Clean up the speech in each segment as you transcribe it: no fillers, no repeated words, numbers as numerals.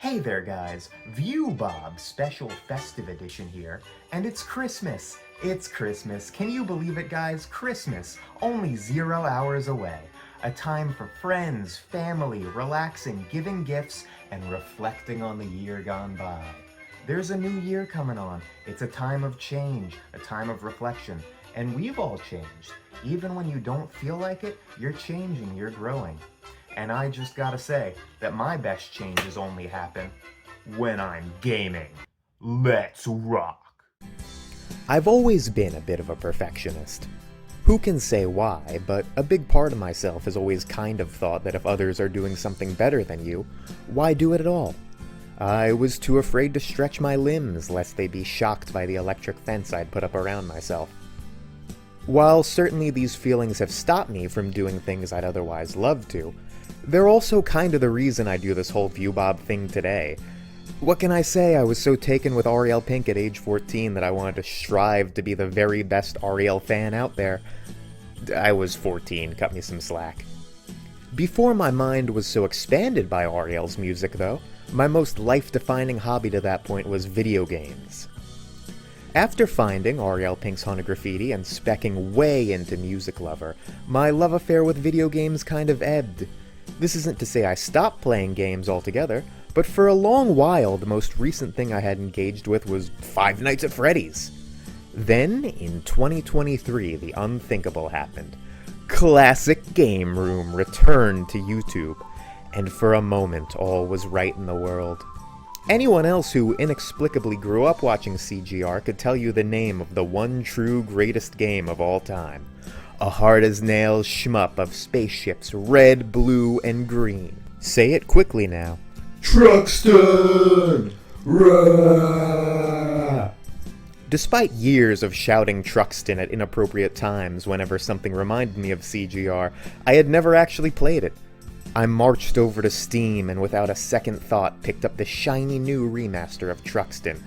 Hey there guys, View Bob Special Festive Edition here, and it's Christmas! It's Christmas, can you believe it guys? Christmas, only 0 hours away. A time for friends, family, relaxing, giving gifts, and reflecting on the year gone by. There's a new year coming on, it's a time of change, a time of reflection, and we've all changed. Even when you don't feel like it, you're changing, you're growing. And I just gotta say that my best changes only happen when I'm gaming. Let's rock! I've always been a bit of a perfectionist. Who can say why, but a big part of myself has always kind of thought that if others are doing something better than you, why do it at all? I was too afraid to stretch my limbs lest they be shocked by the electric fence I'd put up around myself. While certainly these feelings have stopped me from doing things I'd otherwise love to, they're also kind of the reason I do this whole ViewBob thing today. What can I say? I was so taken with Ariel Pink at age 14 that I wanted to strive to be the very best Ariel fan out there. I was 14, cut me some slack. Before my mind was so expanded by Ariel's music, though, my most life-defining hobby to that point was video games. After finding Ariel Pink's Haunted Graffiti and specking way into Music Lover, my love affair with video games kind of ebbed. This isn't to say I stopped playing games altogether, but for a long while the most recent thing I had engaged with was Five Nights at Freddy's. Then, in 2023, the unthinkable happened. Classic Game Room returned to YouTube, and for a moment all was right in the world. Anyone else who inexplicably grew up watching CGR could tell you the name of the one true greatest game of all time. A hard-as-nails shmup of spaceships, red, blue, and green. Say it quickly now. Truxton! Rah! Despite years of shouting Truxton at inappropriate times whenever something reminded me of CGR, I had never actually played it. I marched over to Steam and without a second thought picked up the shiny new remaster of Truxton.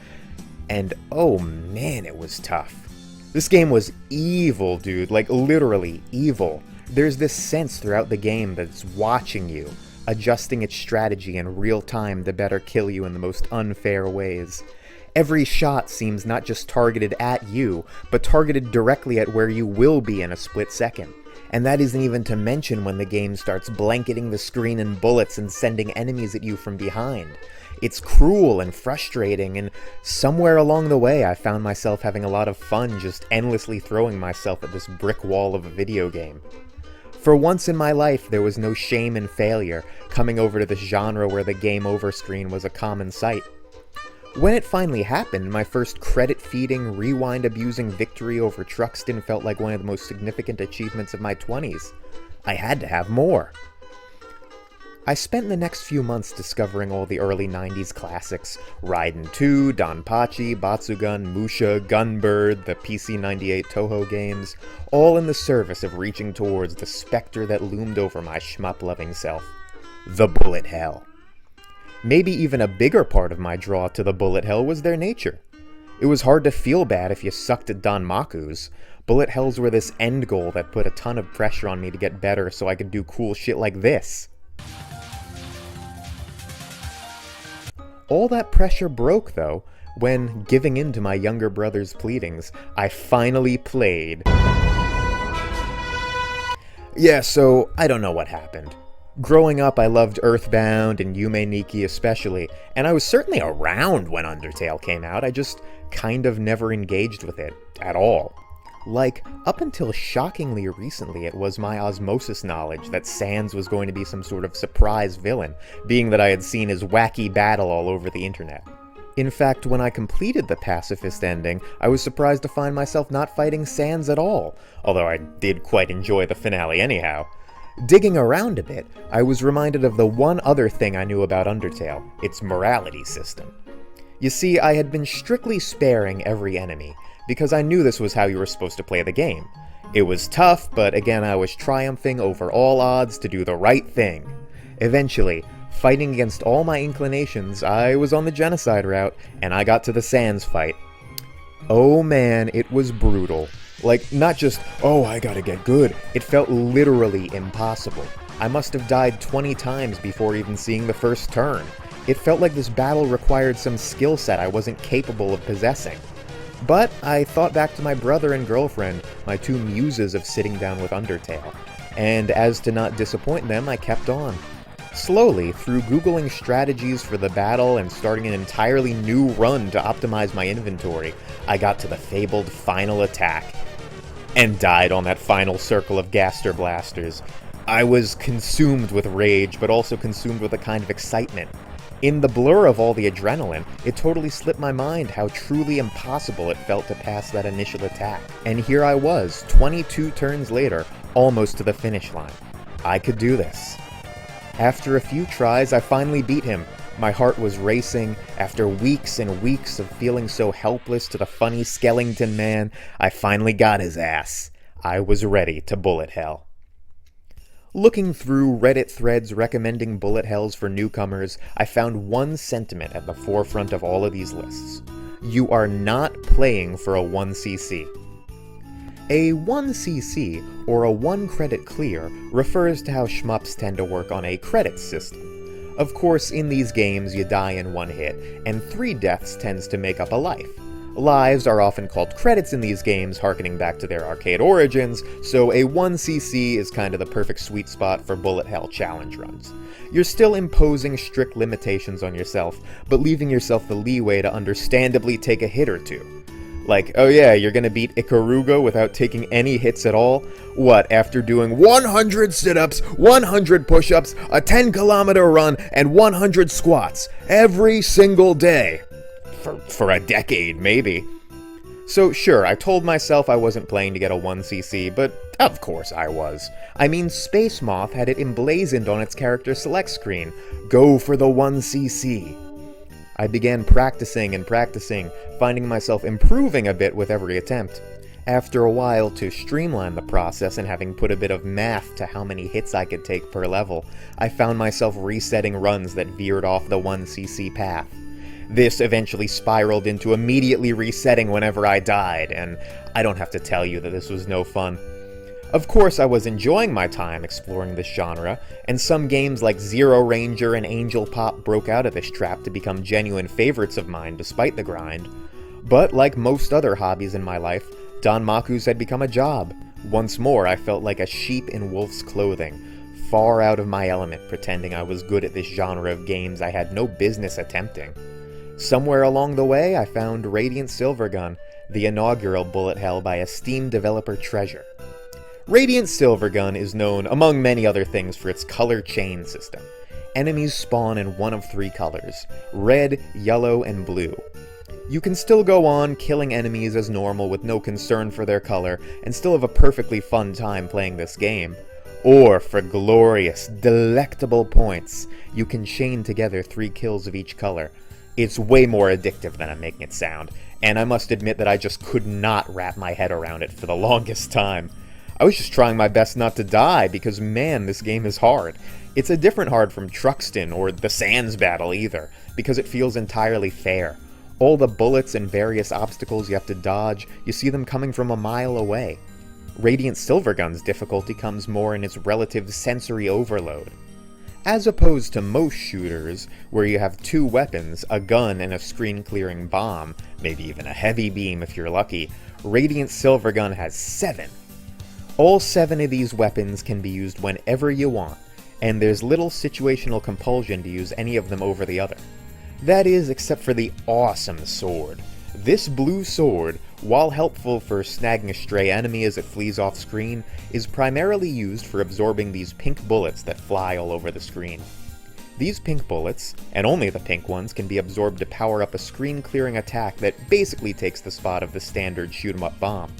And oh man, it was tough. This game was evil, dude, like literally evil. There's this sense throughout the game that it's watching you, adjusting its strategy in real time to better kill you in the most unfair ways. Every shot seems not just targeted at you, but targeted directly at where you will be in a split second. And that isn't even to mention when the game starts blanketing the screen in bullets and sending enemies at you from behind. It's cruel and frustrating, and somewhere along the way I found myself having a lot of fun just endlessly throwing myself at this brick wall of a video game. For once in my life, there was no shame in failure, coming over to this genre where the game over screen was a common sight. When it finally happened, my first credit-feeding, rewind-abusing victory over Truxton felt like one of the most significant achievements of my 20s. I had to have more. I spent the next few months discovering all the early 90s classics, Raiden 2, Danpachi, Batsugun, Musha, Gunbird, the PC-98 Toho games, all in the service of reaching towards the specter that loomed over my shmup-loving self. The bullet hell. Maybe even a bigger part of my draw to the bullet hell was their nature. It was hard to feel bad if you sucked at Danmaku's. Bullet hells were this end goal that put a ton of pressure on me to get better so I could do cool shit like this. All that pressure broke, though, when, giving in to my younger brother's pleadings, I finally played. Yeah, so I don't know what happened. Growing up, I loved Earthbound and Yume Nikki especially, and I was certainly around when Undertale came out, I just kind of never engaged with it, at all. Like, up until shockingly recently, it was my osmosis knowledge that Sans was going to be some sort of surprise villain, being that I had seen his wacky battle all over the internet. In fact, when I completed the pacifist ending, I was surprised to find myself not fighting Sans at all, although I did quite enjoy the finale anyhow. Digging around a bit, I was reminded of the one other thing I knew about Undertale, its morality system. You see, I had been strictly sparing every enemy, because I knew this was how you were supposed to play the game. It was tough, but again I was triumphing over all odds to do the right thing. Eventually, fighting against all my inclinations, I was on the genocide route, and I got to the Sans fight. Oh man, it was brutal. Like, not just, oh, I gotta get good. It felt literally impossible. I must have died 20 times before even seeing the first turn. It felt like this battle required some skill set I wasn't capable of possessing. But I thought back to my brother and girlfriend, my two muses of sitting down with Undertale, and as to not disappoint them, I kept on. Slowly, through Googling strategies for the battle and starting an entirely new run to optimize my inventory, I got to the fabled final attack, and died on that final circle of Gaster Blasters. I was consumed with rage, but also consumed with a kind of excitement. In the blur of all the adrenaline, it totally slipped my mind how truly impossible it felt to pass that initial attack. And here I was, 22 turns later, almost to the finish line. I could do this. After a few tries, I finally beat him. My heart was racing. After weeks and weeks of feeling so helpless to the funny Skellington man, I finally got his ass. I was ready to bullet hell. Looking through Reddit threads recommending bullet hells for newcomers, I found one sentiment at the forefront of all of these lists. You are not playing for a 1cc. A 1cc, or a 1 credit clear, refers to how shmups tend to work on a credit system. Of course, in these games you die in one hit, and 3 deaths tends to make up a life. Lives are often called credits in these games, harkening back to their arcade origins, so a 1cc is kind of the perfect sweet spot for bullet hell challenge runs. You're still imposing strict limitations on yourself, but leaving yourself the leeway to understandably take a hit or two. Like, oh yeah, you're gonna beat Ikaruga without taking any hits at all? What, after doing 100 sit-ups, 100 push-ups, a 10-kilometer run, and 100 squats every single day? For a decade, maybe. So sure, I told myself I wasn't playing to get a 1cc, but of course I was. I mean, Space Moth had it emblazoned on its character select screen. Go for the 1cc. I began practicing and practicing, finding myself improving a bit with every attempt. After a while, to streamline the process and having put a bit of math to how many hits I could take per level, I found myself resetting runs that veered off the 1cc path. This eventually spiraled into immediately resetting whenever I died, and I don't have to tell you that this was no fun. Of course, I was enjoying my time exploring this genre, and some games like Zero Ranger and Angel Pop broke out of this trap to become genuine favorites of mine despite the grind. But like most other hobbies in my life, Danmaku's had become a job. Once more, I felt like a sheep in wolf's clothing, far out of my element pretending I was good at this genre of games I had no business attempting. Somewhere along the way, I found Radiant Silvergun, the inaugural bullet hell by a Steam developer treasure. Radiant Silvergun is known, among many other things, for its color chain system. Enemies spawn in one of 3 colors: red, yellow, and blue. You can still go on killing enemies as normal with no concern for their color, and still have a perfectly fun time playing this game. Or, for glorious, delectable points, you can chain together 3 kills of each color. It's way more addictive than I'm making it sound, and I must admit that I just could not wrap my head around it for the longest time. I was just trying my best not to die, because man, this game is hard. It's a different hard from Truxton or the Sands battle either, because it feels entirely fair. All the bullets and various obstacles you have to dodge, you see them coming from a mile away. Radiant Silvergun's difficulty comes more in its relative sensory overload. As opposed to most shooters, where you have 2 weapons, a gun and a screen-clearing bomb, maybe even a heavy beam if you're lucky, Radiant Silvergun has 7. All 7 of these weapons can be used whenever you want, and there's little situational compulsion to use any of them over the other. That is, except for the awesome sword. This blue sword, while helpful for snagging a stray enemy as it flees off screen, is primarily used for absorbing these pink bullets that fly all over the screen. These pink bullets, and only the pink ones, can be absorbed to power up a screen-clearing attack that basically takes the spot of the standard shoot-'em-up bomb.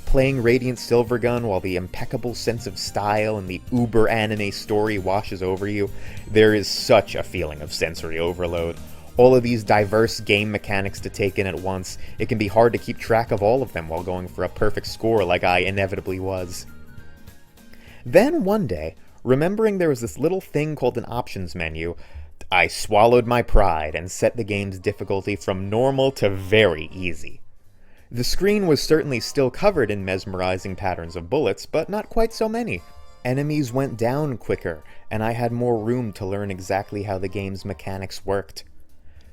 Playing Radiant Silvergun while the impeccable sense of style and the uber-anime story washes over you, there is such a feeling of sensory overload. All of these diverse game mechanics to take in at once, it can be hard to keep track of all of them while going for a perfect score like I inevitably was. Then one day, remembering there was this little thing called an options menu, I swallowed my pride and set the game's difficulty from normal to very easy. The screen was certainly still covered in mesmerizing patterns of bullets, but not quite so many. Enemies went down quicker, and I had more room to learn exactly how the game's mechanics worked.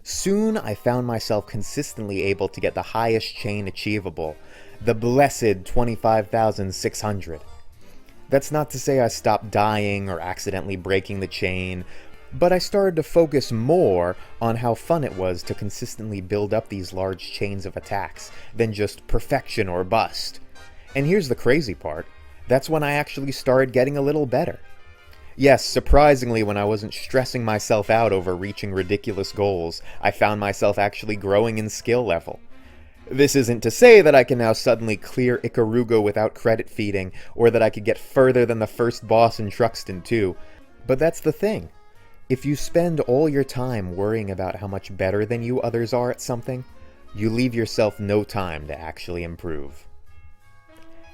Soon, I found myself consistently able to get the highest chain achievable, the blessed 25,600. That's not to say I stopped dying or accidentally breaking the chain, but I started to focus more on how fun it was to consistently build up these large chains of attacks than just perfection or bust. And here's the crazy part, that's when I actually started getting a little better. Yes, surprisingly, when I wasn't stressing myself out over reaching ridiculous goals, I found myself actually growing in skill level. This isn't to say that I can now suddenly clear Ikaruga without credit feeding, or that I could get further than the first boss in Truxton 2, but that's the thing. If you spend all your time worrying about how much better than you others are at something, you leave yourself no time to actually improve.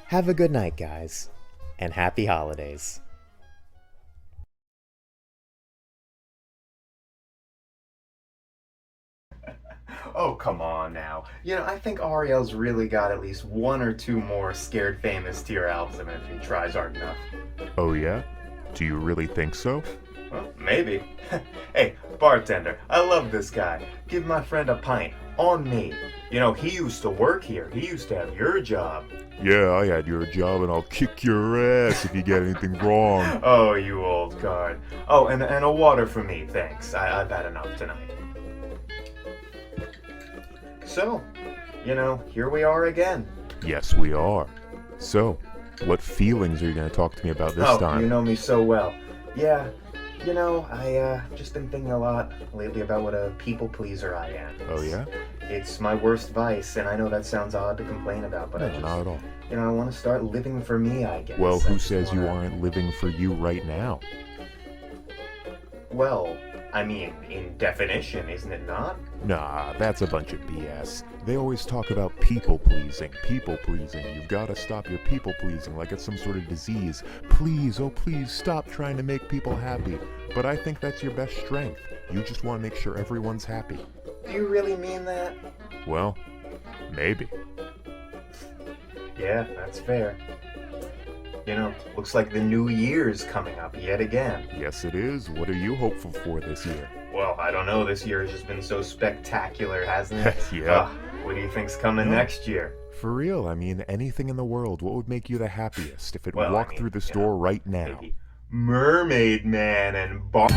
Have a good night, guys, and happy holidays. Oh, come on now. You know, I think Ariel's really got at least one or two more Scared Famous tier albums if he tries hard enough. Oh yeah? Do you really think so? Well, maybe. Hey, bartender, I love this guy. Give my friend a pint. On me. You know, he used to work here. He used to have your job. Yeah, I had your job and I'll kick your ass if you get anything wrong. Oh, you old card. Oh, and a water for me, thanks. I've had enough tonight. So, you know, here we are again. Yes, we are. So, what feelings are you going to talk to me about this time? You know me so well. Yeah, you know, I just been thinking a lot lately about what a people pleaser I am. Oh yeah? It's my worst vice, and I know that sounds odd to complain about, but No, I just, not at all. you know, I want to start living for me, I guess. Well, I who just says you wanna- aren't living for you right now? Well, I mean, in definition, isn't it not? Nah, that's a bunch of BS. They always talk about people pleasing. You've got to stop your people pleasing like it's some sort of disease. Please, oh please, stop trying to make people happy. But I think that's your best strength. You just want to make sure everyone's happy. Do you really mean that? Well, maybe. Yeah, that's fair. You know, looks like the new year's coming up yet again. Yes, it is. What are you hopeful for this year? Well, I don't know, this year has just been so spectacular, hasn't it? Yeah. What do you think's coming No. next year? For real, I mean, anything in the world, what would make you the happiest if it Well, I walked mean, through the you store know, right now? Maybe Mermaid Man and Bar...